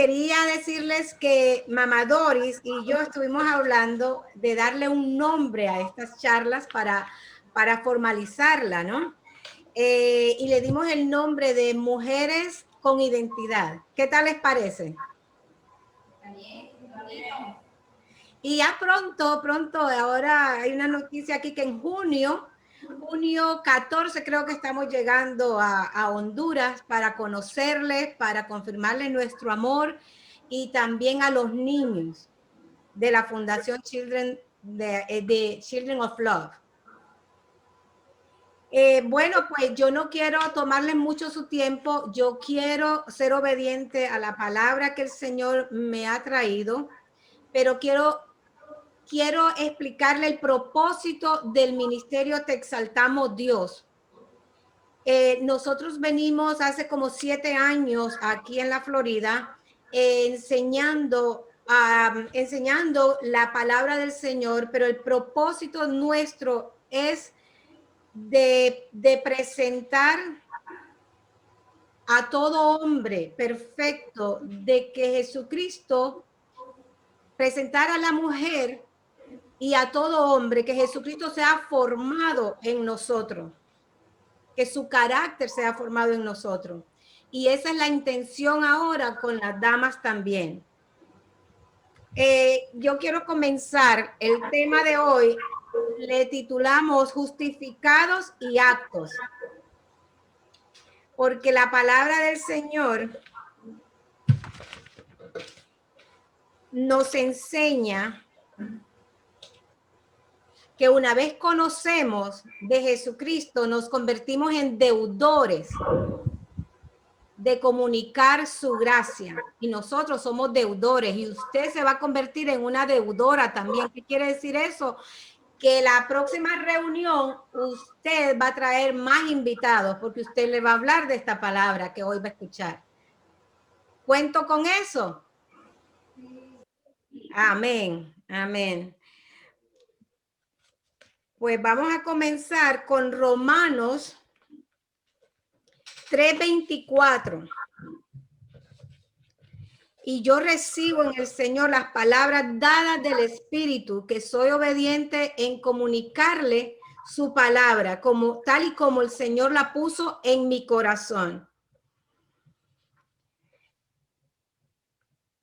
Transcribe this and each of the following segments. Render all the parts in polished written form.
quería decirles que Mamá Doris y yo estuvimos hablando de darle un nombre a estas charlas para formalizarla, ¿no? Y le dimos el nombre de Mujeres con Identidad. ¿Qué tal les parece? Y ya pronto, ahora hay una noticia aquí que en junio 14 creo que estamos llegando a Honduras para conocerles, para confirmarles nuestro amor y también a los niños de la Fundación Children, de Children of Love. Bueno, pues yo no quiero tomarles mucho su tiempo, yo quiero ser obediente a la palabra que el Señor me ha traído, pero quiero explicarle el propósito del ministerio Te Exaltamos Dios. Nosotros venimos hace como 7 años aquí en la Florida enseñando la palabra del Señor, pero el propósito nuestro es de presentar a todo hombre perfecto, de que Jesucristo, presentar a la mujer y a todo hombre, que Jesucristo sea formado en nosotros, que su carácter sea formado en nosotros. Y esa es la intención ahora con las damas también. Yo quiero comenzar el tema de hoy, le titulamos Justificados y Actos, porque la palabra del Señor nos enseña que una vez conocemos de Jesucristo, nos convertimos en deudores de comunicar su gracia. Y nosotros somos deudores y usted se va a convertir en una deudora también. ¿Qué quiere decir eso? Que la próxima reunión usted va a traer más invitados porque usted le va a hablar de esta palabra que hoy va a escuchar. ¿Cuento con eso? Amén, amén. Pues vamos a comenzar con Romanos 3:24. Y yo recibo en el Señor las palabras dadas del Espíritu, que soy obediente en comunicarle su palabra, como tal y como el Señor la puso en mi corazón.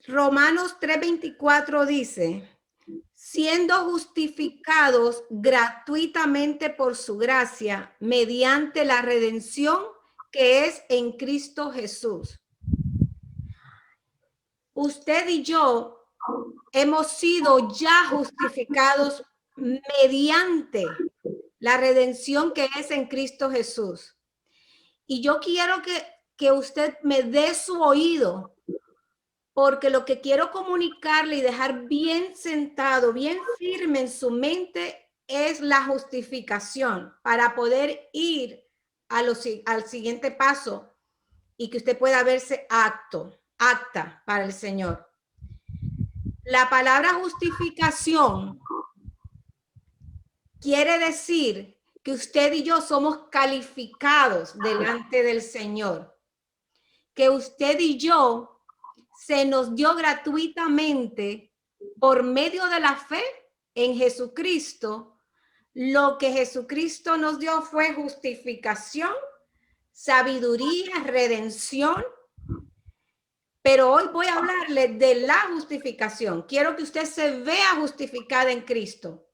Romanos 3:24 dice: siendo justificados gratuitamente por su gracia, mediante la redención que es en Cristo Jesús. Usted y yo hemos sido ya justificados mediante la redención que es en Cristo Jesús. Y yo quiero que usted me dé su oído, porque lo que quiero comunicarle y dejar bien sentado, bien firme en su mente es la justificación para poder ir al siguiente paso y que usted pueda verse acta para el Señor. La palabra justificación quiere decir que usted y yo somos calificados delante del Señor, que usted y yo se nos dio gratuitamente por medio de la fe en Jesucristo. Lo que Jesucristo nos dio fue justificación, sabiduría, redención. Pero hoy voy a hablarle de la justificación. Quiero que usted se vea justificada en Cristo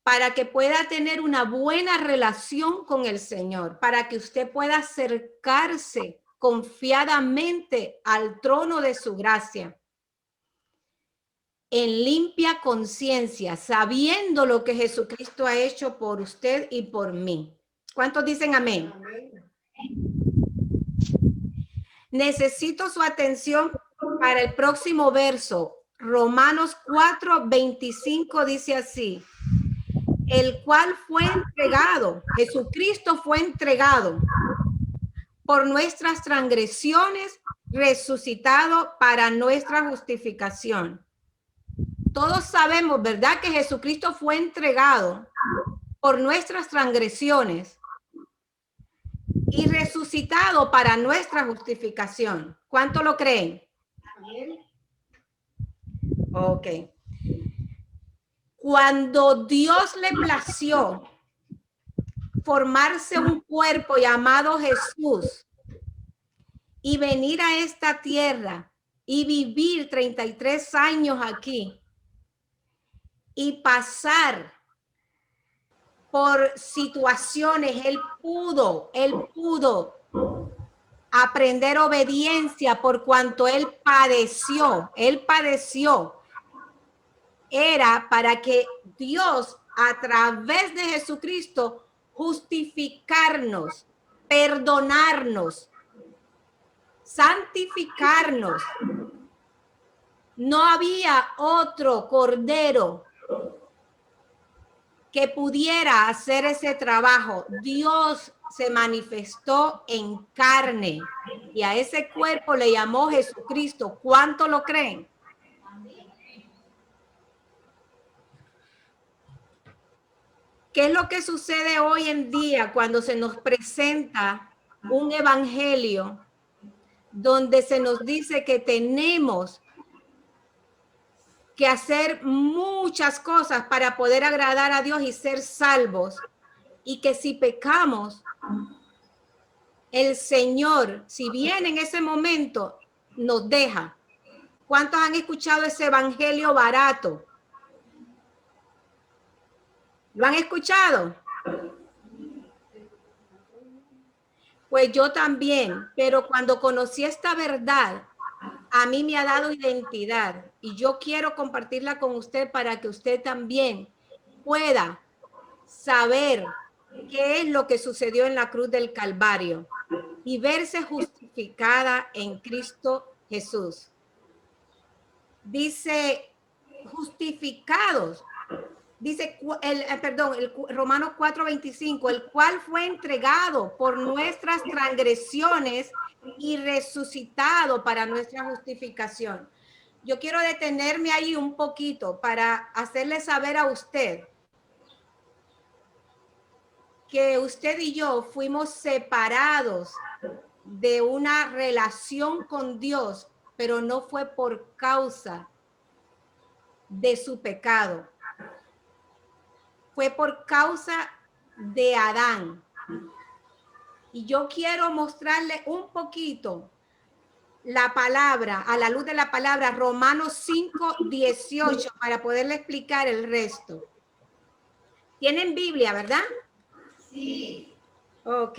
para que pueda tener una buena relación con el Señor, para que usted pueda acercarse confiadamente al trono de su gracia, en limpia conciencia, sabiendo lo que Jesucristo ha hecho por usted y por mí. ¿Cuántos dicen amén? Necesito su atención para el próximo verso. Romanos 4:25 dice así: el cual fue entregado, Jesucristo fue entregado por nuestras transgresiones, resucitado para nuestra justificación. Todos sabemos, ¿verdad?, que Jesucristo fue entregado por nuestras transgresiones y resucitado para nuestra justificación. ¿Cuánto lo creen? Ok. Cuando Dios le plació formarse un cuerpo llamado Jesús y venir a esta tierra y vivir 33 años aquí y pasar por situaciones, él pudo aprender obediencia por cuanto él padeció, era para que Dios a través de Jesucristo justificarnos, perdonarnos, santificarnos. No había otro cordero que pudiera hacer ese trabajo. Dios se manifestó en carne y a ese cuerpo le llamó Jesucristo. ¿Cuánto lo creen? ¿Qué es lo que sucede hoy en día cuando se nos presenta un evangelio donde se nos dice que tenemos que hacer muchas cosas para poder agradar a Dios y ser salvos? Y que si pecamos, el Señor, si bien en ese momento nos deja. ¿Cuántos han escuchado ese evangelio barato? ¿Lo han escuchado? Pues yo también, pero cuando conocí esta verdad, a mí me ha dado identidad y yo quiero compartirla con usted para que usted también pueda saber qué es lo que sucedió en la cruz del Calvario y verse justificada en Cristo Jesús. Dice justificados. Dice el Romanos 4:25, el cual fue entregado por nuestras transgresiones y resucitado para nuestra justificación. Yo quiero detenerme ahí un poquito para hacerle saber a usted que usted y yo fuimos separados de una relación con Dios, pero no fue por causa de su pecado. Fue por causa de Adán. Y yo quiero mostrarle un poquito la palabra, a la luz de la palabra, Romanos 5:18, para poderle explicar el resto. ¿Tienen Biblia, verdad? Sí. Ok.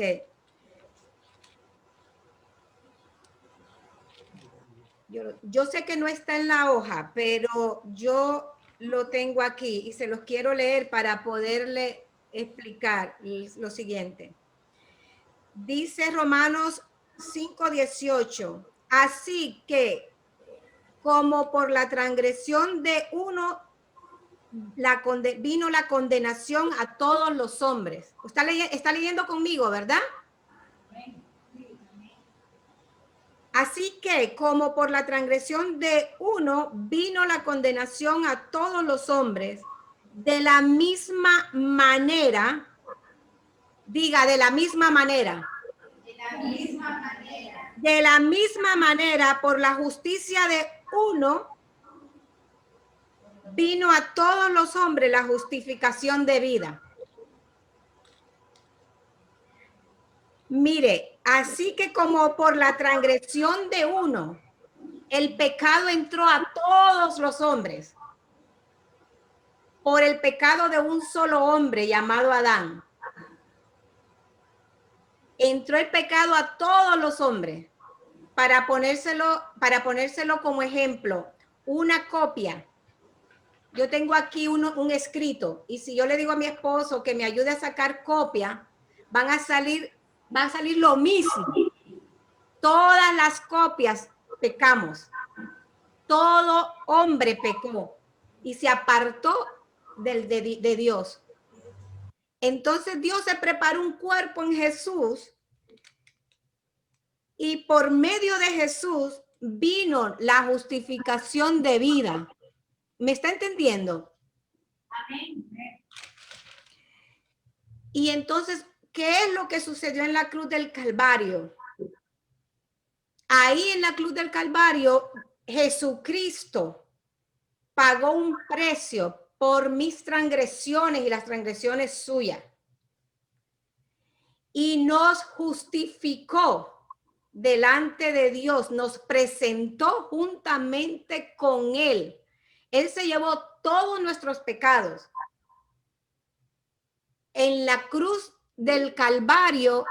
Yo sé que no está en la hoja, pero yo lo tengo aquí y se los quiero leer para poderle explicar lo siguiente. Dice Romanos 5:18, así que como por la transgresión de uno vino la condenación a todos los hombres. Está leyendo conmigo, ¿verdad? Así que como por la transgresión de uno vino la condenación a todos los hombres, de la misma manera, diga, de la misma manera. De la misma manera. De la misma manera, por la justicia de uno, vino a todos los hombres la justificación de vida. Mire, así que como por la transgresión de uno, el pecado entró a todos los hombres. Por el pecado de un solo hombre llamado Adán. Entró el pecado a todos los hombres. Para ponérselo como ejemplo, una copia. Yo tengo aquí un escrito y si yo le digo a mi esposo que me ayude a sacar copia, va a salir lo mismo. Todas las copias pecamos. Todo hombre pecó y se apartó de Dios. Entonces Dios se preparó un cuerpo en Jesús y por medio de Jesús vino la justificación de vida. ¿Me está entendiendo? Amén. Y entonces, ¿qué es lo que sucedió en la cruz del Calvario? Ahí en la cruz del Calvario, Jesucristo pagó un precio por mis transgresiones y las transgresiones suyas. Y nos justificó delante de Dios, nos presentó juntamente con Él. Él se llevó todos nuestros pecados. En la cruz del Calvario,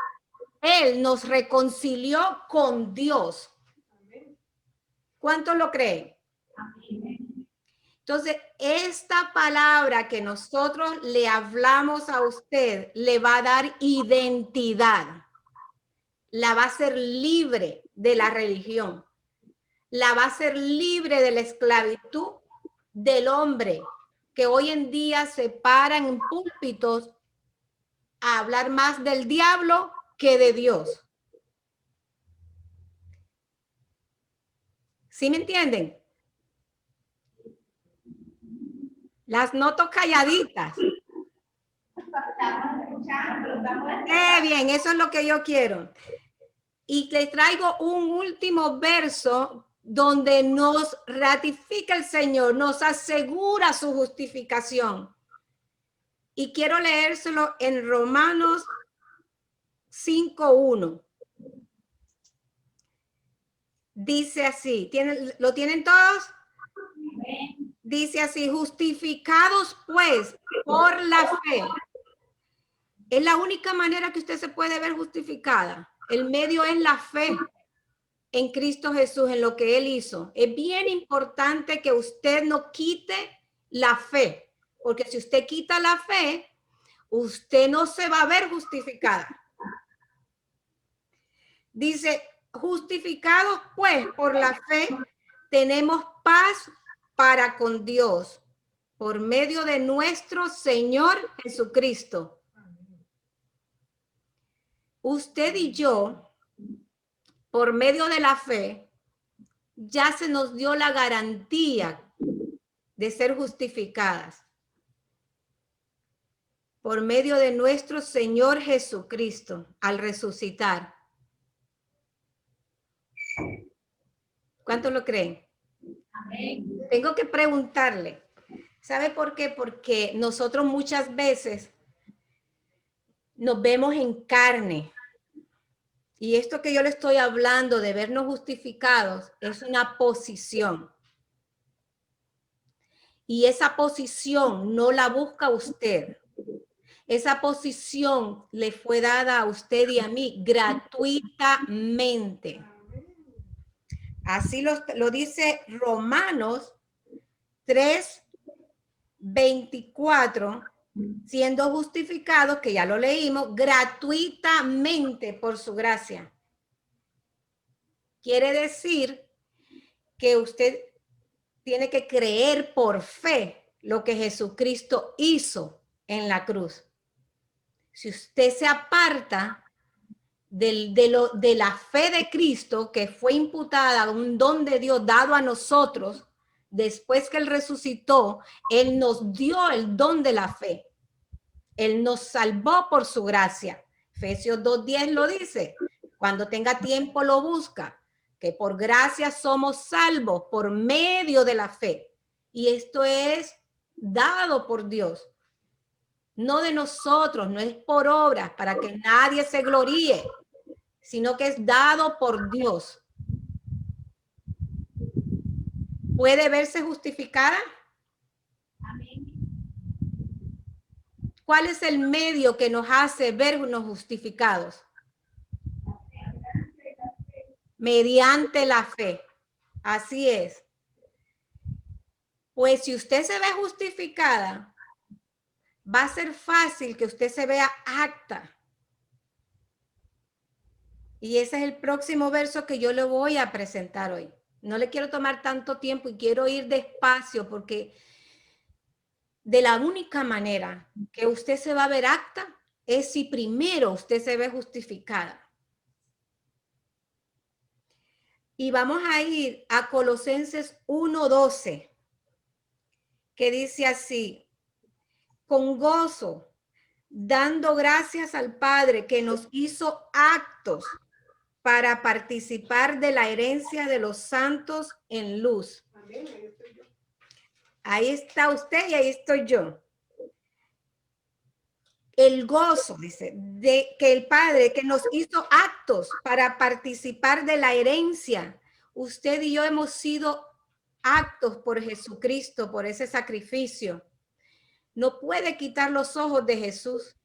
Él nos reconcilió con Dios. ¿Cuántos lo creen? Entonces, esta palabra que nosotros le hablamos a usted le va a dar identidad. La va a hacer libre de la religión. La va a hacer libre de la esclavitud del hombre que hoy en día se paran en púlpitos a hablar más del diablo que de Dios. ¿Sí me entienden? Las noto calladitas. Bien, eso es lo que yo quiero. Y les traigo un último verso donde nos ratifica el Señor, nos asegura su justificación. Y quiero leérselo en Romanos 5:1. Dice así, ¿lo tienen todos? Dice así, justificados pues por la fe. Es la única manera que usted se puede ver justificada. El medio es la fe en Cristo Jesús, en lo que Él hizo. Es bien importante que usted no quite la fe, porque si usted quita la fe, usted no se va a ver justificada. Dice, justificados pues por la fe, tenemos paz para con Dios por medio de nuestro Señor Jesucristo. Usted y yo, por medio de la fe, ya se nos dio la garantía de ser justificadas por medio de nuestro Señor Jesucristo al resucitar. ¿Cuántos lo creen? Amén. Tengo que preguntarle, ¿sabe por qué? Porque nosotros muchas veces nos vemos en carne. Y esto que yo le estoy hablando de vernos justificados es una posición. Y esa posición no la busca usted. Esa posición le fue dada a usted y a mí gratuitamente. Así lo dice Romanos 3:24, siendo justificados, que ya lo leímos, gratuitamente por su gracia. Quiere decir que usted tiene que creer por fe lo que Jesucristo hizo en la cruz. Si usted se aparta de la fe de Cristo, que fue imputada, un don de Dios dado a nosotros, después que Él resucitó, Él nos dio el don de la fe. Él nos salvó por su gracia. Efesios 2:10 lo dice. Cuando tenga tiempo lo busca. Que por gracia somos salvos por medio de la fe. Y esto es dado por Dios. No de nosotros, no es por obras, para que nadie se gloríe, sino que es dado por Dios. ¿Puede verse justificada? Amén. ¿Cuál es el medio que nos hace vernos justificados? Mediante la fe. Así es. Pues si usted se ve justificada, va a ser fácil que usted se vea apta. Y ese es el próximo verso que yo le voy a presentar hoy. No le quiero tomar tanto tiempo y quiero ir despacio porque de la única manera que usted se va a ver apta es si primero usted se ve justificada. Y vamos a ir a Colosenses 1:12, que dice así: con gozo, dando gracias al Padre que nos hizo aptos para participar de la herencia de los santos en luz. Ahí está usted y ahí estoy yo. El gozo, dice, de que el Padre que nos hizo actos para participar de la herencia. Usted y yo hemos sido actos por Jesucristo, por ese sacrificio. No puede quitar los ojos de Jesús.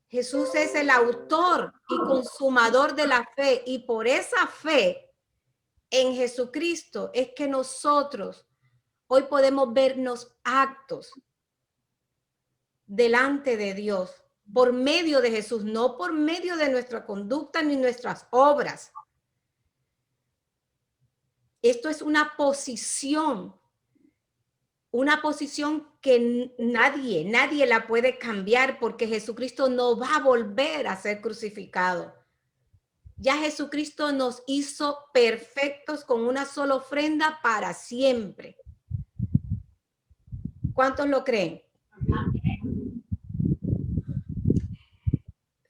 Jesús es el autor y consumador de la fe, y por esa fe en Jesucristo es que nosotros hoy podemos vernos actos delante de Dios por medio de Jesús, no por medio de nuestra conducta ni nuestras obras. Esto es una posición que nadie la puede cambiar, porque Jesucristo no va a volver a ser crucificado. Ya Jesucristo nos hizo perfectos con una sola ofrenda para siempre. ¿Cuántos lo creen?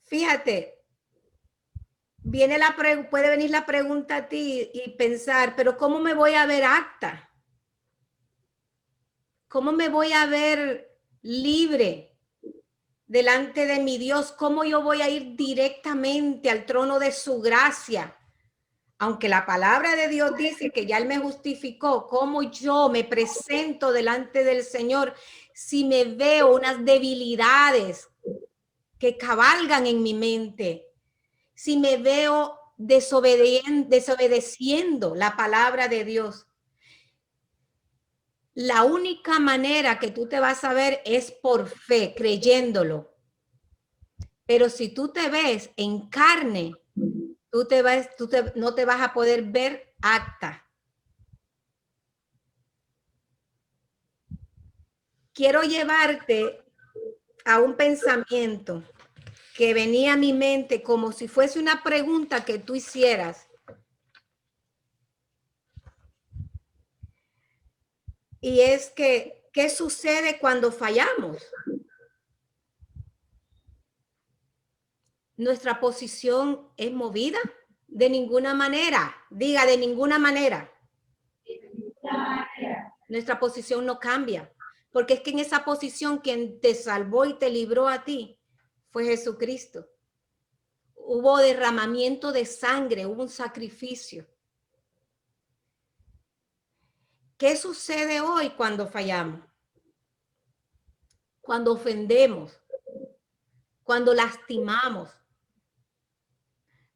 Fíjate, puede venir la pregunta a ti y pensar, pero ¿cómo me voy a ver apta? ¿Cómo me voy a ver libre delante de mi Dios? ¿Cómo yo voy a ir directamente al trono de su gracia? Aunque la palabra de Dios dice que ya Él me justificó, ¿cómo yo me presento delante del Señor si me veo unas debilidades que cabalgan en mi mente? Si me veo desobedeciendo la palabra de Dios. La única manera que tú te vas a ver es por fe, creyéndolo. Pero si tú te ves en carne, no te vas a poder ver apta. Quiero llevarte a un pensamiento que venía a mi mente como si fuese una pregunta que tú hicieras. Y es que, ¿qué sucede cuando fallamos? ¿Nuestra posición es movida? De ninguna manera. Diga, de ninguna manera. Nuestra posición no cambia. Porque es que en esa posición quien te salvó y te libró a ti fue Jesucristo. Hubo derramamiento de sangre, hubo un sacrificio. ¿Qué sucede hoy cuando fallamos? Cuando ofendemos, cuando lastimamos,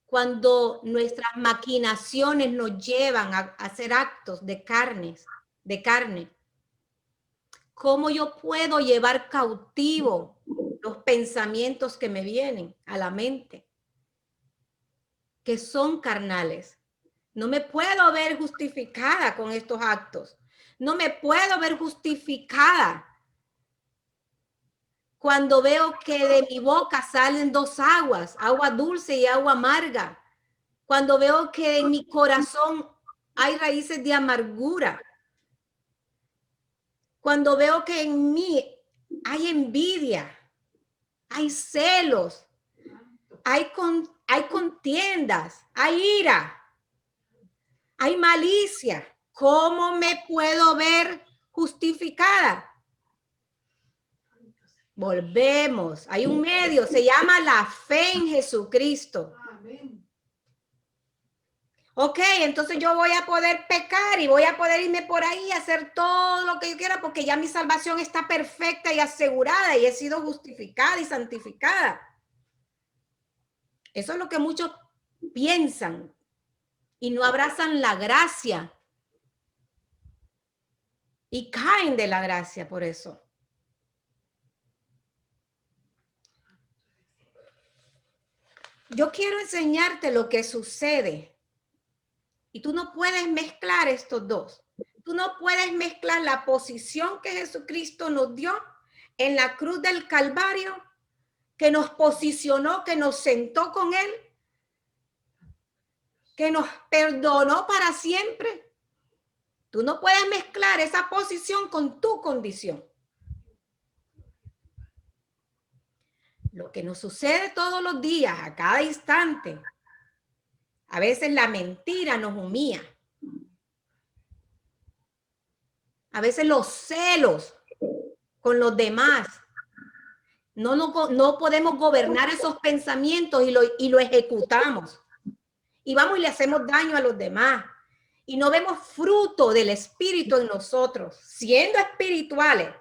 cuando nuestras maquinaciones nos llevan a hacer actos de carne. ¿Cómo yo puedo llevar cautivo los pensamientos que me vienen a la mente, que son carnales? No me puedo ver justificada con estos actos. No me puedo ver justificada cuando veo que de mi boca salen dos aguas, agua dulce y agua amarga. Cuando veo que en mi corazón hay raíces de amargura. Cuando veo que en mí hay envidia, hay celos, hay contiendas, hay ira, hay malicia. ¿Cómo me puedo ver justificada? Volvemos. Hay un medio, se llama la fe en Jesucristo. Ok, entonces yo voy a poder pecar y voy a poder irme por ahí y hacer todo lo que yo quiera porque ya mi salvación está perfecta y asegurada y he sido justificada y santificada. Eso es lo que muchos piensan y no abrazan la gracia y caen de la gracia por eso. Yo quiero enseñarte lo que sucede. Y tú no puedes mezclar estos dos. Tú no puedes mezclar la posición que Jesucristo nos dio en la cruz del Calvario, que nos posicionó, que nos sentó con Él, que nos perdonó para siempre. Tú no puedes mezclar esa posición con tu condición. Lo que nos sucede todos los días, a cada instante, A veces la mentira nos humilla. A veces los celos con los demás. No podemos gobernar esos pensamientos y lo ejecutamos. Y vamos y le hacemos daño a los demás. Y no vemos fruto del Espíritu en nosotros, siendo espirituales,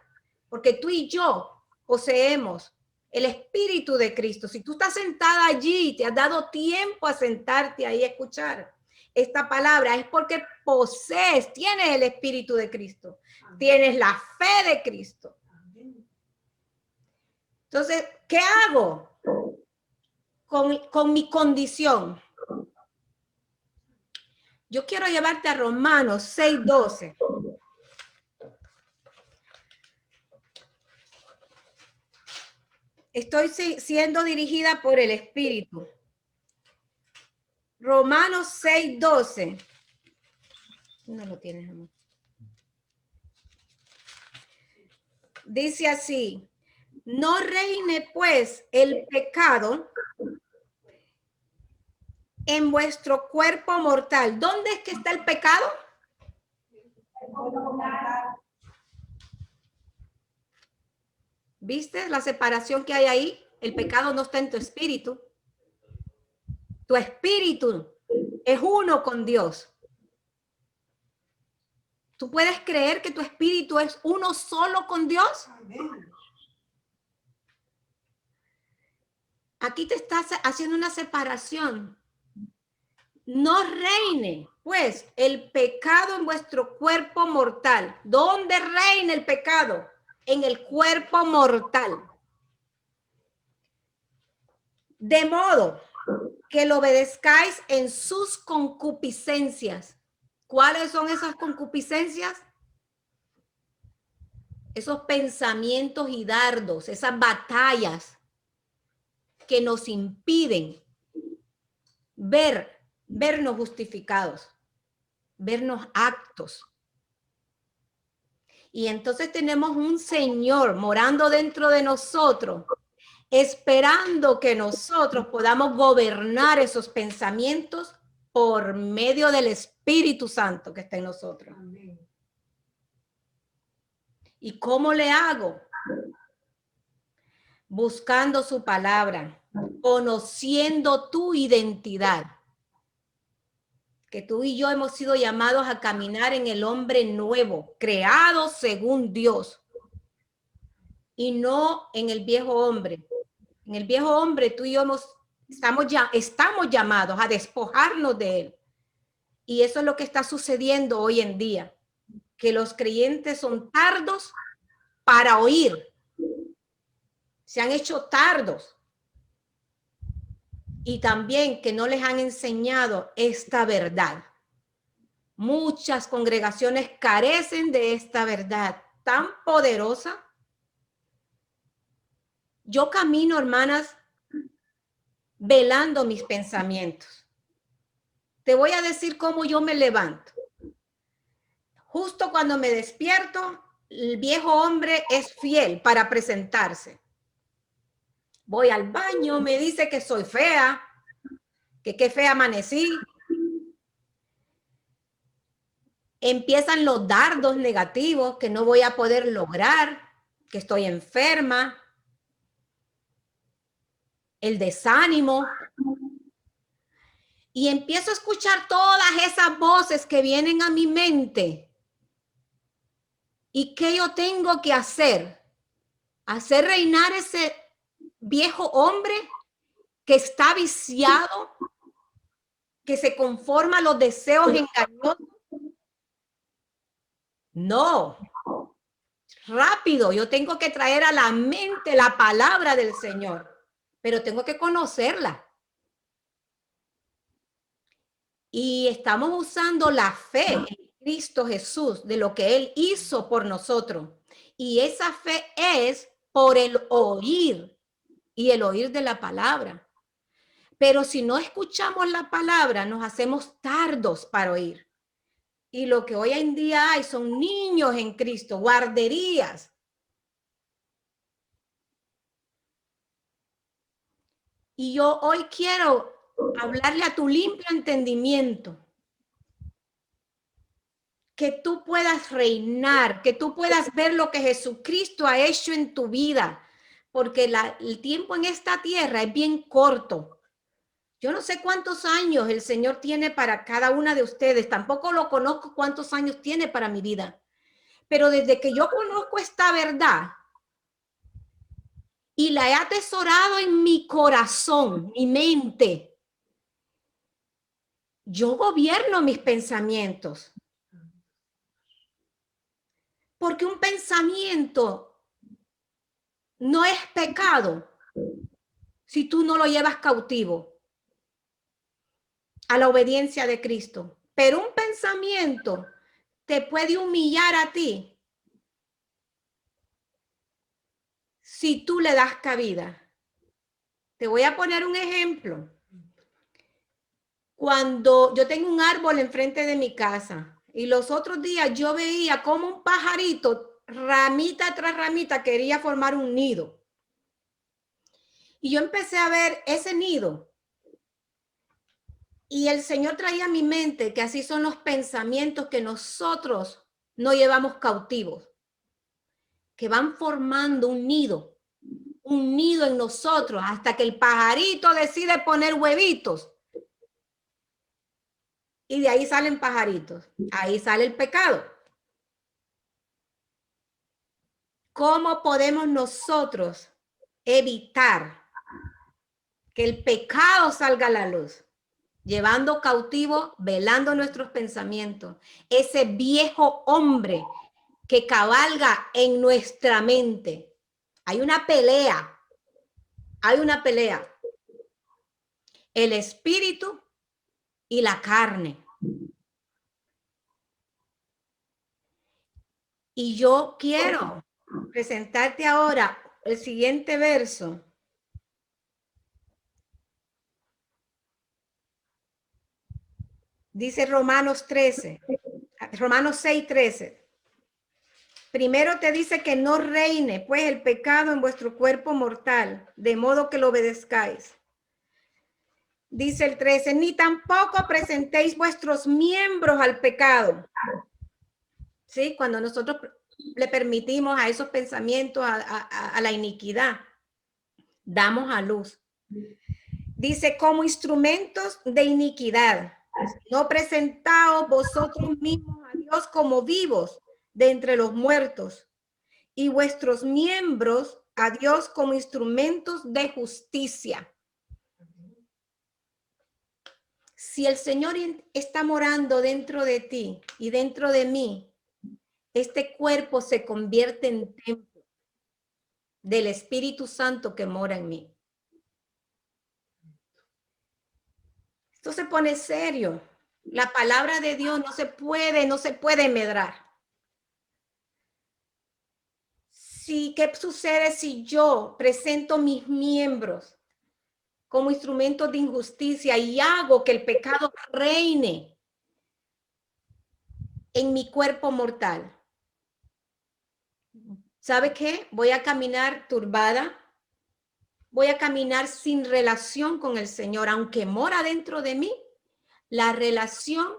porque tú y yo poseemos el Espíritu de Cristo. Si tú estás sentada allí y te has dado tiempo a sentarte ahí a escuchar esta palabra, es porque posees, tienes el Espíritu de Cristo, tienes la fe de Cristo. Entonces, ¿qué hago con mi condición? Yo quiero llevarte a Romanos 6:12. Estoy siendo dirigida por el Espíritu. Romanos 6:12. No lo tienes, amor. Dice así: no reine pues el pecado en vuestro cuerpo mortal. ¿Dónde es que está el pecado? ¿Viste la separación que hay ahí? El pecado no está en tu espíritu. Tu espíritu es uno con Dios. ¿Tú puedes creer que tu espíritu es uno solo con Dios? Aquí te estás haciendo una separación. No reine, pues, el pecado en vuestro cuerpo mortal. ¿Dónde reina el pecado? En el cuerpo mortal. De modo que lo obedezcáis en sus concupiscencias. ¿Cuáles son esas concupiscencias? Esos pensamientos y dardos, esas batallas que nos impiden vernos justificados, vernos aptos. Y entonces tenemos un Señor morando dentro de nosotros, esperando que nosotros podamos gobernar esos pensamientos por medio del Espíritu Santo que está en nosotros. Amén. ¿Y cómo le hago? Buscando su palabra, conociendo tu identidad. Que tú y yo hemos sido llamados a caminar en el hombre nuevo, creado según Dios, y no en el viejo hombre. En el viejo hombre tú y yo estamos llamados a despojarnos de él. Y eso es lo que está sucediendo hoy en día, que los creyentes son tardos para oír. Se han hecho tardos. Y también que no les han enseñado esta verdad. Muchas congregaciones carecen de esta verdad tan poderosa. Yo camino, hermanas, velando mis pensamientos. Te voy a decir cómo yo me levanto. Justo cuando me despierto, el viejo hombre es fiel para presentarse. Voy al baño, me dice que soy fea, que qué fea amanecí. Empiezan los dardos negativos, que no voy a poder lograr, que estoy enferma, el desánimo. Y empiezo a escuchar todas esas voces que vienen a mi mente. ¿Y qué yo tengo que hacer? Hacer reinar ese viejo hombre que está viciado, que se conforma a los deseos engañosos. No, rápido, yo tengo que traer a la mente la palabra del Señor, pero tengo que conocerla. Y estamos usando la fe en Cristo Jesús, de lo que Él hizo por nosotros. Y esa fe es por el oír y el oír de la palabra. Pero si no escuchamos la palabra, nos hacemos tardos para oír. Y lo que hoy en día hay son niños en Cristo, guarderías. Y yo hoy quiero hablarle a tu limpio entendimiento, que tú puedas reinar, que tú puedas ver lo que Jesucristo ha hecho en tu vida, porque el tiempo en esta tierra es bien corto. Yo no sé cuántos años el Señor tiene para cada una de ustedes, tampoco lo conozco cuántos años tiene para mi vida, pero desde que yo conozco esta verdad y la he atesorado en mi corazón, mi mente, yo gobierno mis pensamientos. Porque un pensamiento no es pecado si tú no lo llevas cautivo a la obediencia de Cristo. Pero un pensamiento te puede humillar a ti si tú le das cabida. Te voy a poner un ejemplo. Cuando yo tengo un árbol enfrente de mi casa y los otros días yo veía como un pajarito, ramita tras ramita, quería formar un nido. Y yo empecé a ver ese nido. Y el Señor traía a mi mente que así son los pensamientos que nosotros no llevamos cautivos, que van formando un nido en nosotros hasta que el pajarito decide poner huevitos. Y de ahí salen pajaritos. Ahí sale el pecado. ¿Cómo podemos nosotros evitar que el pecado salga a la luz? Llevando cautivo, velando nuestros pensamientos. Ese viejo hombre que cabalga en nuestra mente. Hay una pelea. Hay una pelea. El espíritu y la carne. Y yo quiero presentarte ahora el siguiente verso. Dice Romanos 13, Romanos 6, 13. Primero te dice que no reine, pues, el pecado en vuestro cuerpo mortal, de modo que lo obedezcáis. Dice el 13, ni tampoco presentéis vuestros miembros al pecado. ¿Sí? Cuando nosotros le permitimos a esos pensamientos, a la iniquidad, damos a luz. Dice, como instrumentos de iniquidad, no presentaos vosotros mismos a Dios como vivos de entre los muertos y vuestros miembros a Dios como instrumentos de justicia. Si el Señor está morando dentro de ti y dentro de mí, este cuerpo se convierte en templo del Espíritu Santo que mora en mí. Esto se pone serio. La palabra de Dios no se puede medrar. Sí, ¿qué sucede si yo presento mis miembros como instrumentos de injusticia y hago que el pecado reine en mi cuerpo mortal? ¿Sabe qué? Voy a caminar turbada, voy a caminar sin relación con el Señor, aunque mora dentro de mí, la relación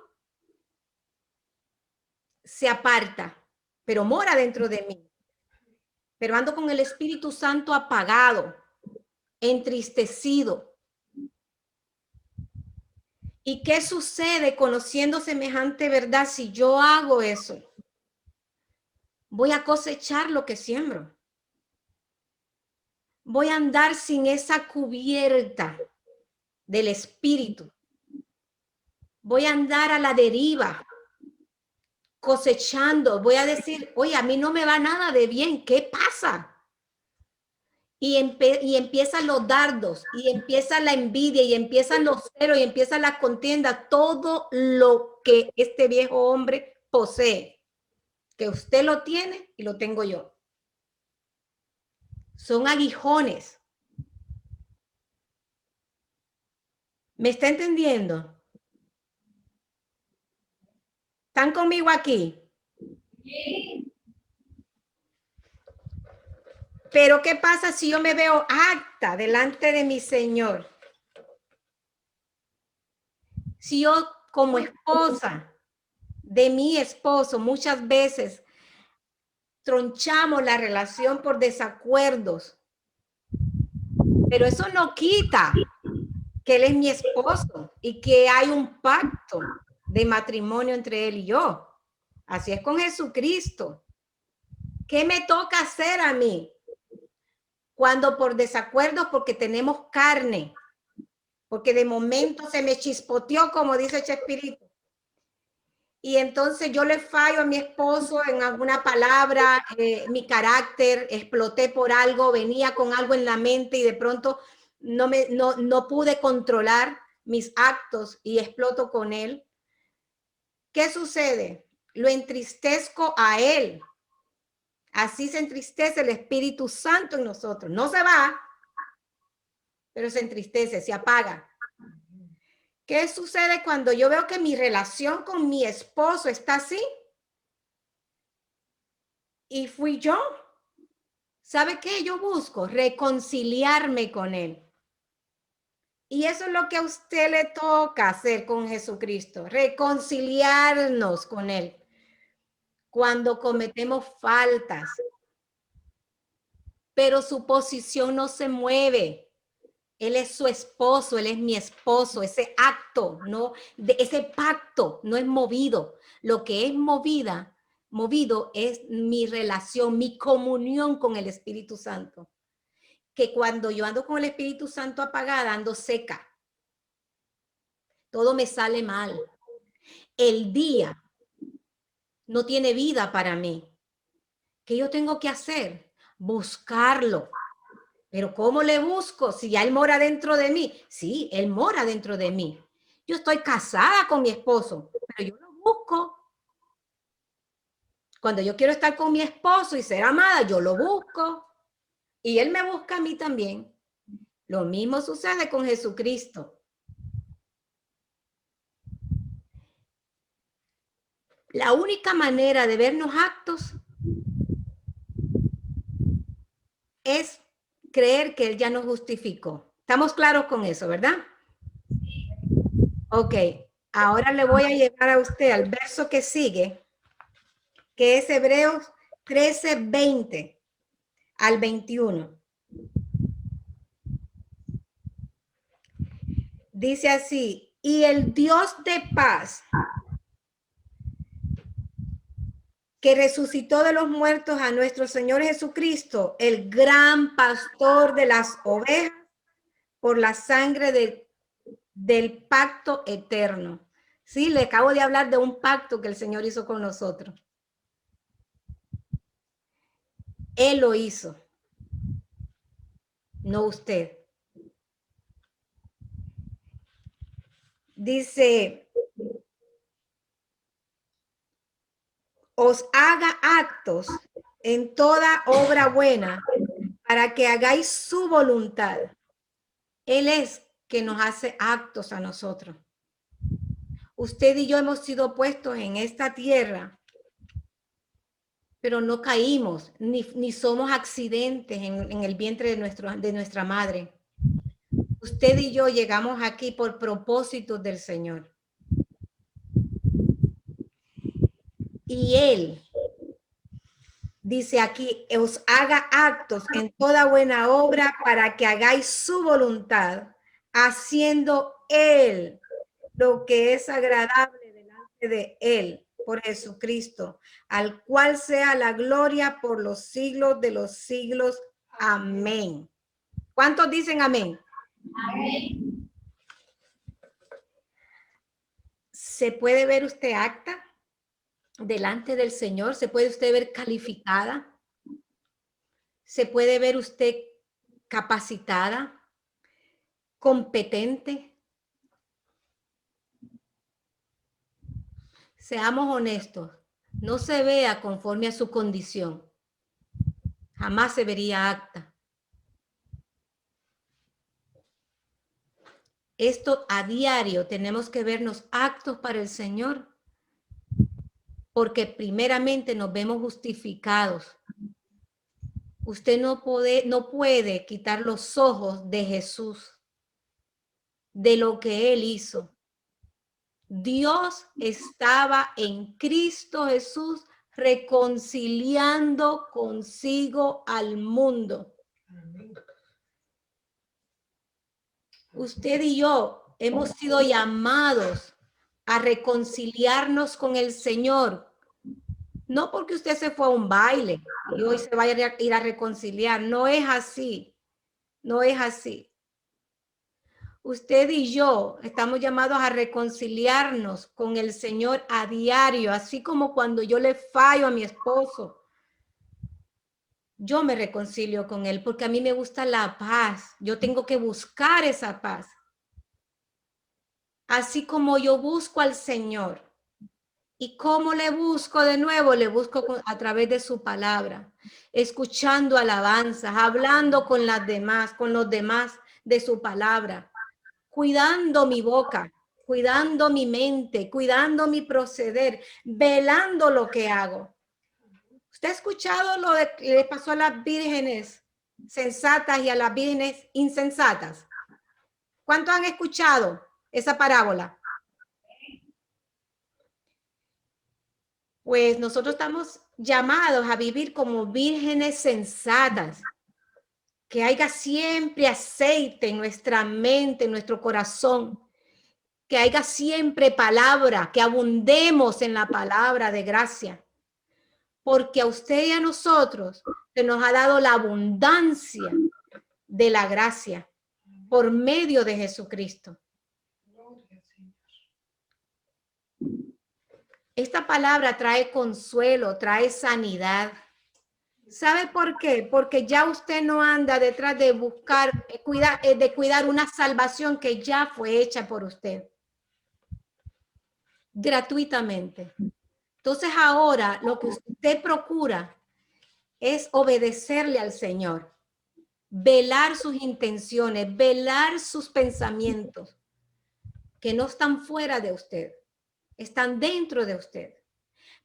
se aparta, pero mora dentro de mí. Pero ando con el Espíritu Santo apagado, entristecido. ¿Y qué sucede conociendo semejante verdad si yo hago eso? Voy a cosechar lo que siembro. Voy a andar sin esa cubierta del Espíritu. Voy a andar a la deriva, cosechando. Voy a decir, oye, a mí no me va nada de bien. ¿Qué pasa? Y empiezan los dardos, y empieza la envidia, y empiezan los celos, y empieza la contienda, todo lo que este viejo hombre posee, que usted lo tiene y lo tengo yo. Son aguijones. ¿Me está entendiendo? ¿Están conmigo aquí? Sí. Pero ¿qué pasa si yo me veo apta delante de mi Señor? Si yo como esposa de mi esposo muchas veces tronchamos la relación por desacuerdos, pero eso no quita que él es mi esposo y que hay un pacto de matrimonio entre él y yo. Así es con Jesucristo. ¿Qué me toca hacer a mí? Cuando por desacuerdos, porque tenemos carne, porque de momento se me chispoteó, como dice Chespirito, y entonces yo le fallo a mi esposo en alguna palabra, mi carácter, exploté por algo, venía con algo en la mente y de pronto no pude controlar mis actos y exploto con él. ¿Qué sucede? Lo entristezco a él. Así se entristece el Espíritu Santo en nosotros. No se va, pero se entristece, se apaga. ¿Qué sucede cuando yo veo que mi relación con mi esposo está así? Y fui yo. ¿Sabe qué? Yo busco reconciliarme con él. Y eso es lo que a usted le toca hacer con Jesucristo, reconciliarnos con él cuando cometemos faltas. Pero su posición no se mueve. Él es su esposo, él es mi esposo. Ese acto, no, ese pacto no es movido. Lo que es movido es mi relación, mi comunión con el Espíritu Santo. Que cuando yo ando con el Espíritu Santo apagada, ando seca. Todo me sale mal. El día no tiene vida para mí. ¿Qué yo tengo que hacer? Buscarlo. Pero ¿cómo le busco? Si ya él mora dentro de mí. Sí, él mora dentro de mí. Yo estoy casada con mi esposo, pero yo lo busco. Cuando yo quiero estar con mi esposo y ser amada, yo lo busco. Y él me busca a mí también. Lo mismo sucede con Jesucristo. La única manera de vernos actos es creer que él ya nos justificó. ¿Estamos claros con eso, verdad? Ok, ahora le voy a llevar a usted al verso que sigue, que es Hebreos 13:20 al 21. Dice así, y el Dios de paz, que resucitó de los muertos a nuestro Señor Jesucristo, el gran pastor de las ovejas, por la sangre del pacto eterno. Sí, le acabo de hablar de un pacto que el Señor hizo con nosotros. Él lo hizo, no usted. Dice, os haga actos en toda obra buena para que hagáis su voluntad. Él es que nos hace actos a nosotros. Usted y yo hemos sido puestos en esta tierra, pero no caímos, ni somos accidentes en el vientre de nuestra madre. Usted y yo llegamos aquí por propósitos del Señor. Y Él dice aquí, os haga actos en toda buena obra para que hagáis su voluntad, haciendo Él lo que es agradable delante de Él, por Jesucristo, al cual sea la gloria por los siglos de los siglos. Amén. ¿Cuántos dicen amén? Amén. ¿Se puede ver usted acta delante del Señor? ¿Se puede usted ver calificada? ¿Se puede ver usted capacitada, competente? Seamos honestos, no se vea conforme a su condición. Jamás se vería acta. Esto a diario tenemos que vernos actos para el Señor, porque primeramente nos vemos justificados. Usted no puede quitar los ojos de Jesús, de lo que Él hizo. Dios estaba en Cristo Jesús reconciliando consigo al mundo. Usted y yo hemos sido llamados a reconciliarnos con el Señor. No porque usted se fue a un baile y hoy se vaya a ir a reconciliar. No es así. No es así. Usted y yo estamos llamados a reconciliarnos con el Señor a diario, así como cuando yo le fallo a mi esposo. Yo me reconcilio con él porque a mí me gusta la paz. Yo tengo que buscar esa paz. Así como yo busco al Señor. ¿Y cómo le busco de nuevo? Le busco a través de su palabra, escuchando alabanzas, hablando con las demás, con los demás de su palabra, cuidando mi boca, cuidando mi mente, cuidando mi proceder, velando lo que hago. ¿Usted ha escuchado lo que le pasó a las vírgenes sensatas y a las vírgenes insensatas? ¿Cuántos han escuchado esa parábola? Pues nosotros estamos llamados a vivir como vírgenes sensatas, que haya siempre aceite en nuestra mente, en nuestro corazón, que haya siempre palabra, que abundemos en la palabra de gracia, porque a usted y a nosotros se nos ha dado la abundancia de la gracia por medio de Jesucristo. Esta palabra trae consuelo, trae sanidad. ¿Sabe por qué? Porque ya usted no anda detrás de buscar, cuidar una salvación que ya fue hecha por usted. Gratuitamente. Entonces ahora lo que usted procura es obedecerle al Señor. Velar sus intenciones, velar sus pensamientos, que no están fuera de usted, están dentro de usted.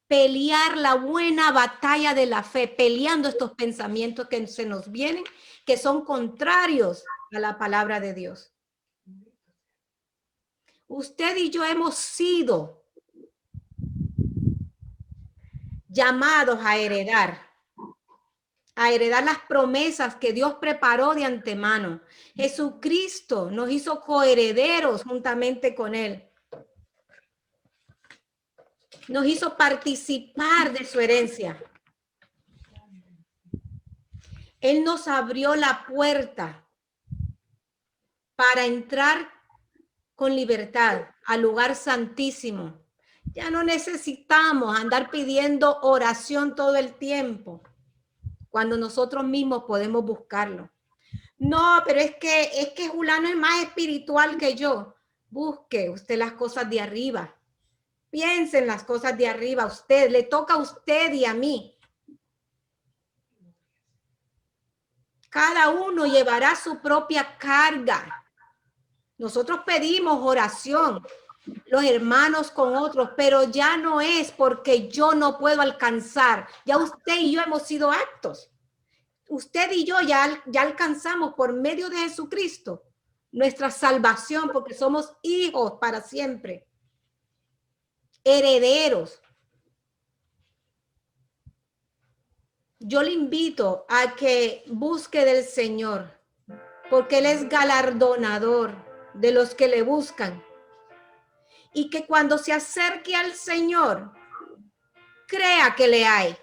Pelear la buena batalla de la fe, peleando estos pensamientos que se nos vienen, que son contrarios a la palabra de Dios. Usted y yo hemos sido llamados a heredar las promesas que Dios preparó de antemano. Jesucristo nos hizo coherederos juntamente con Él. Nos hizo participar de su herencia. Él nos abrió la puerta para entrar con libertad al lugar santísimo. Ya no necesitamos andar pidiendo oración todo el tiempo, cuando nosotros mismos podemos buscarlo. No, pero es que Julano es más espiritual que yo. Busque usted las cosas de arriba. Piense en las cosas de arriba. Usted, le toca a usted y a mí. Cada uno llevará su propia carga. Nosotros pedimos oración, los hermanos con otros, pero ya no es porque yo no puedo alcanzar. Ya usted y yo hemos sido aptos. Usted y yo ya alcanzamos por medio de Jesucristo nuestra salvación, porque somos hijos para siempre, herederos. Yo le invito a que busque del Señor, porque Él es galardonador de los que le buscan. Y que cuando se acerque al Señor, crea que le hay.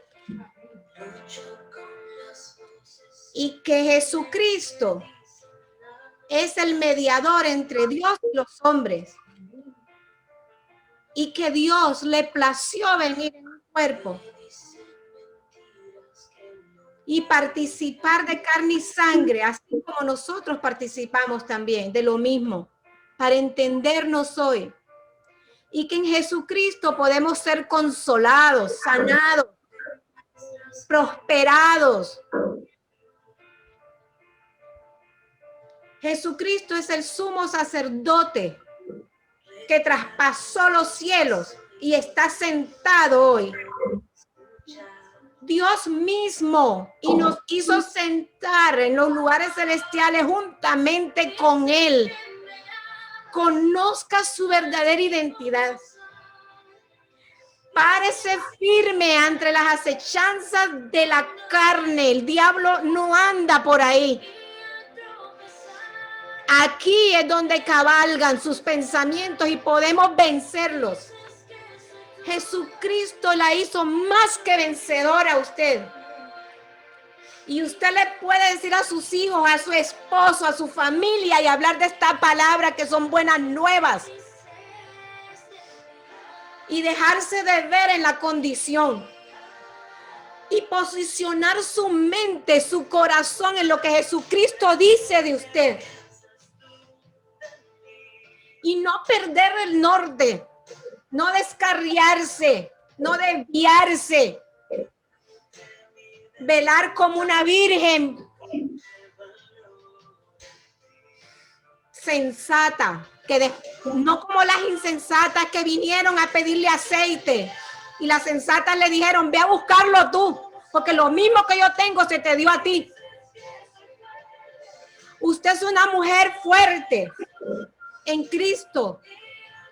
Y que Jesucristo es el mediador entre Dios y los hombres. Y que Dios le plació venir en un cuerpo y participar de carne y sangre, así como nosotros participamos también de lo mismo, para entendernos hoy. Y que en Jesucristo podemos ser consolados, sanados, prosperados. Jesucristo es el sumo sacerdote que traspasó los cielos y está sentado hoy. Dios mismo, y nos hizo sentar en los lugares celestiales juntamente con Él. Conozca su verdadera identidad. Párese firme ante las acechanzas de la carne. El diablo no anda por ahí. Aquí es donde cabalgan sus pensamientos y podemos vencerlos. Jesucristo la hizo más que vencedora a usted. Y usted le puede decir a sus hijos, a su esposo, a su familia y hablar de esta palabra que son buenas nuevas. Y dejarse de ver en la condición. Y posicionar su mente, su corazón en lo que Jesucristo dice de usted. Y no perder el norte. No descarriarse. No desviarse. Velar como una virgen sensata, no como las insensatas que vinieron a pedirle aceite y las sensatas le dijeron, ve a buscarlo tú, porque lo mismo que yo tengo se te dio a ti. Usted es una mujer fuerte en Cristo.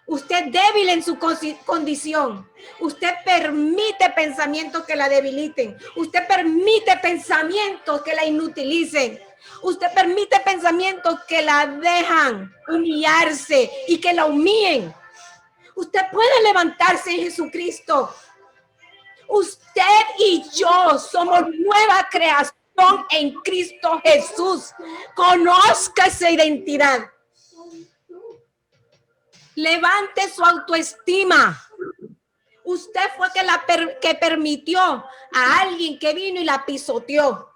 Usted es débil en su condición. Usted permite pensamientos que la debiliten. Usted permite pensamientos que la inutilicen. Usted permite pensamientos que la dejan humillarse y que la humillen. Usted puede levantarse en Jesucristo. Usted y yo somos nueva creación en Cristo Jesús. Conozca esa identidad. Levante su autoestima. Usted fue que permitió a alguien que vino y la pisoteó.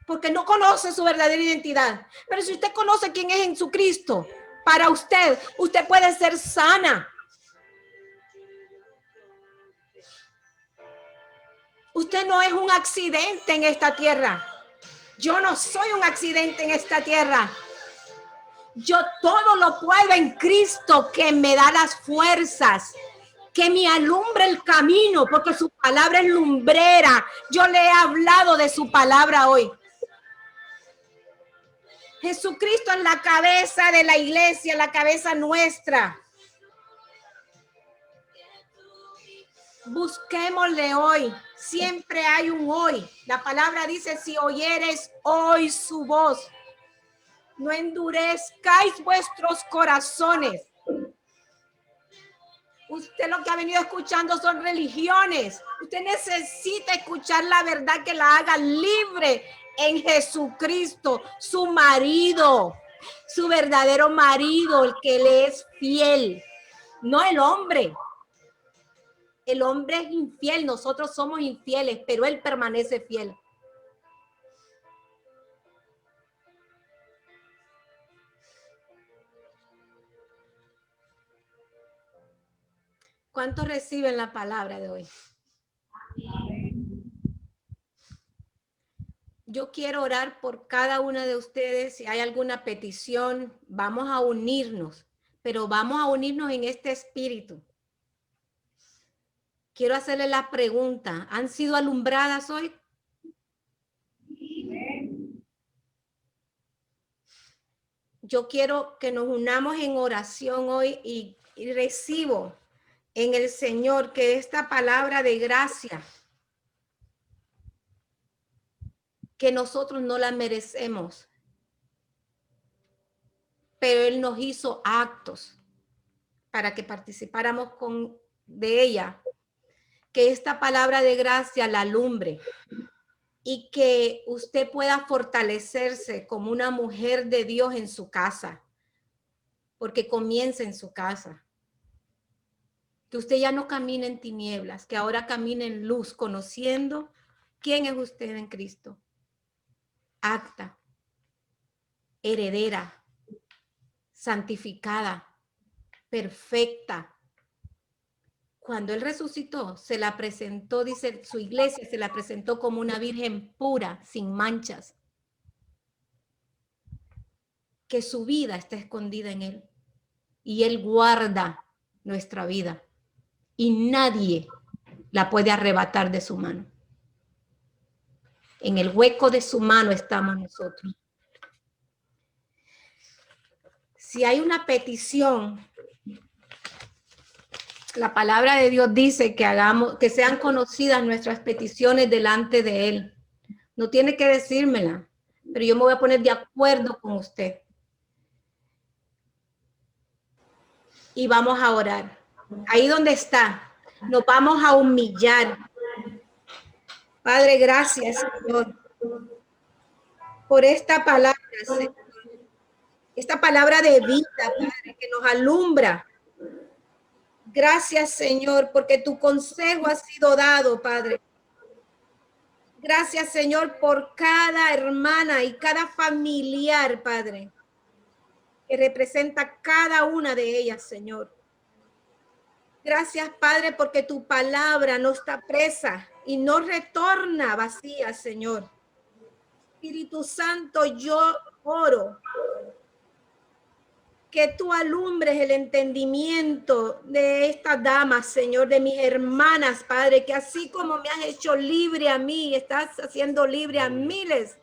Porque no conoce su verdadera identidad. Pero si usted conoce quién es en su Cristo, para usted, usted puede ser sana. Usted no es un accidente en esta tierra. Yo no soy un accidente en esta tierra. Yo todo lo puedo en Cristo que me da las fuerzas, que me alumbre el camino, porque su palabra es lumbrera. Yo le he hablado de su palabra hoy. Jesucristo es la cabeza de la iglesia, la cabeza nuestra. Busquémosle hoy. Siempre hay un hoy. La palabra dice, si oyeres hoy su voz, no endurezcáis vuestros corazones. Usted lo que ha venido escuchando son religiones. Usted necesita escuchar la verdad que la haga libre en Jesucristo, su marido, su verdadero marido, el que le es fiel, no el hombre. El hombre es infiel, nosotros somos infieles, pero él permanece fiel. ¿Cuántos reciben la palabra de hoy? Yo quiero orar por cada una de ustedes. Si hay alguna petición, vamos a unirnos, pero vamos a unirnos en este espíritu. Quiero hacerle la pregunta. ¿Han sido alumbradas hoy? Yo quiero que nos unamos en oración hoy y recibo en el Señor que esta palabra de gracia, que nosotros no la merecemos, pero Él nos hizo actos para que participáramos de ella, que esta palabra de gracia la alumbre y que usted pueda fortalecerse como una mujer de Dios en su casa, porque comienza en su casa. Que usted ya no camine en tinieblas, que ahora camine en luz, conociendo quién es usted en Cristo. Acta, heredera, santificada, perfecta. Cuando Él resucitó, se la presentó, dice su iglesia, se la presentó como una virgen pura, sin manchas. Que su vida está escondida en Él. Y Él guarda nuestra vida. Y nadie la puede arrebatar de su mano. En el hueco de su mano estamos nosotros. Si hay una petición, la palabra de Dios dice que hagamos, que sean conocidas nuestras peticiones delante de Él. No tiene que decírmela, pero yo me voy a poner de acuerdo con usted. Y vamos a orar. Ahí donde está, nos vamos a humillar. Padre, gracias, Señor, por esta palabra, Señor. Esta palabra de vida, Padre, que nos alumbra. Gracias, Señor, porque tu consejo ha sido dado, Padre. Gracias, Señor, por cada hermana y cada familiar, Padre, que representa cada una de ellas, Señor. Gracias, Padre, porque tu palabra no está presa y no retorna vacía, Señor. Espíritu Santo, yo oro que tú alumbres el entendimiento de estas damas, Señor, de mis hermanas, Padre, que así como me has hecho libre a mí, estás haciendo libre a miles,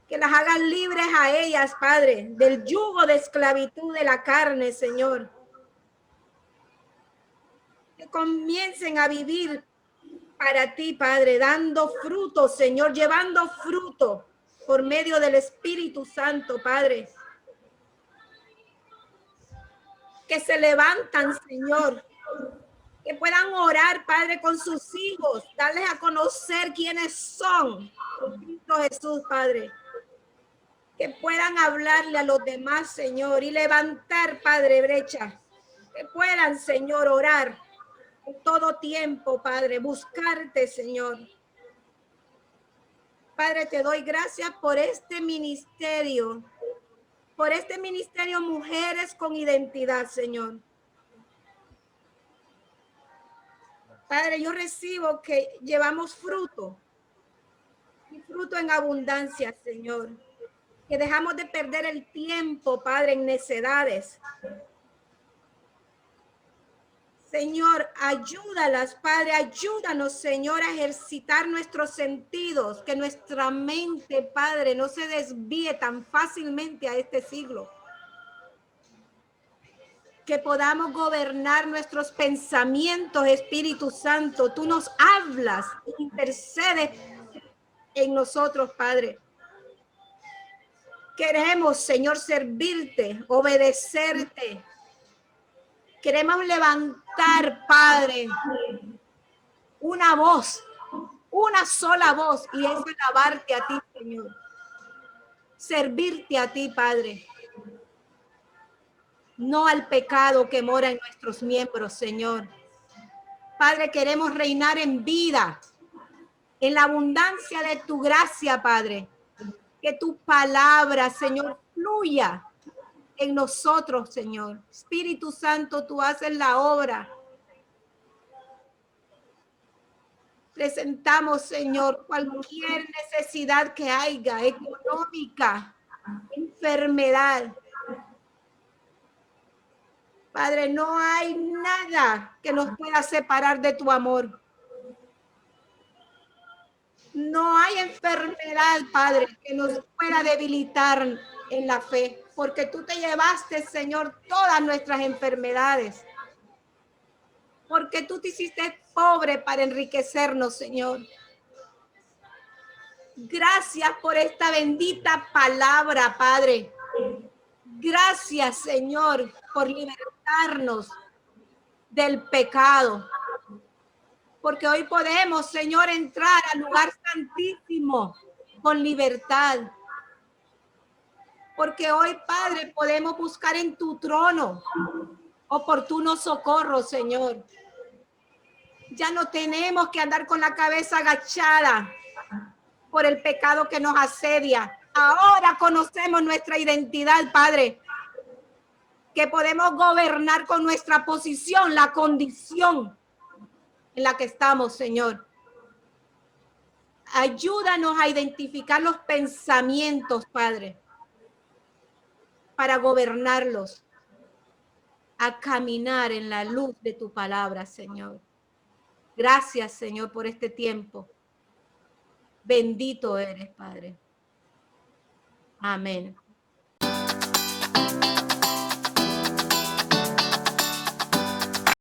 que las hagas libres a ellas, Padre, del yugo de esclavitud de la carne, Señor. Que comiencen a vivir para ti, Padre, dando fruto, Señor, llevando fruto por medio del Espíritu Santo, Padre. Que se levantan, Señor, que puedan orar, Padre, con sus hijos, darles a conocer quiénes son en Cristo Jesús, Padre. Que puedan hablarle a los demás, Señor, y levantar, Padre, brecha. Que puedan, Señor, orar en todo tiempo, Padre, buscarte, Señor. Padre, te doy gracias por este ministerio Mujeres con Identidad, Señor. Padre, yo recibo que llevamos fruto, y fruto en abundancia, Señor. Que dejamos de perder el tiempo, Padre, en necedades. Señor, ayúdalas, Padre, ayúdanos, Señor, a ejercitar nuestros sentidos, que nuestra mente, Padre, no se desvíe tan fácilmente a este siglo. Que podamos gobernar nuestros pensamientos, Espíritu Santo. Tú nos hablas, intercedes en nosotros, Padre. Queremos, Señor, servirte, obedecerte. Queremos levantar, Padre, una voz, una sola voz, y es alabarte a ti, Señor. Servirte a ti, Padre. No al pecado que mora en nuestros miembros, Señor. Padre, queremos reinar en vida, en la abundancia de tu gracia, Padre. Que tu palabra, Señor, fluya en nosotros, Señor. Espíritu Santo, tú haces la obra. Presentamos, Señor, cualquier necesidad que haya, económica, enfermedad. Padre, no hay nada que nos pueda separar de tu amor. No hay enfermedad, Padre, que nos pueda debilitar en la fe, porque tú te llevaste, Señor, todas nuestras enfermedades. Porque tú te hiciste pobre para enriquecernos, Señor. Gracias por esta bendita palabra, Padre. Gracias, Señor, por libertarnos del pecado. Porque hoy podemos, Señor, entrar al lugar santísimo con libertad. Porque hoy, Padre, podemos buscar en tu trono oportuno socorro, Señor. Ya no tenemos que andar con la cabeza agachada por el pecado que nos asedia. Ahora conocemos nuestra identidad, Padre, que podemos gobernar con nuestra posición, la condición en la que estamos, Señor. Ayúdanos a identificar los pensamientos, Padre, para gobernarlos, a caminar en la luz de tu palabra, Señor. Gracias, Señor, por este tiempo. Bendito eres, Padre. Amén.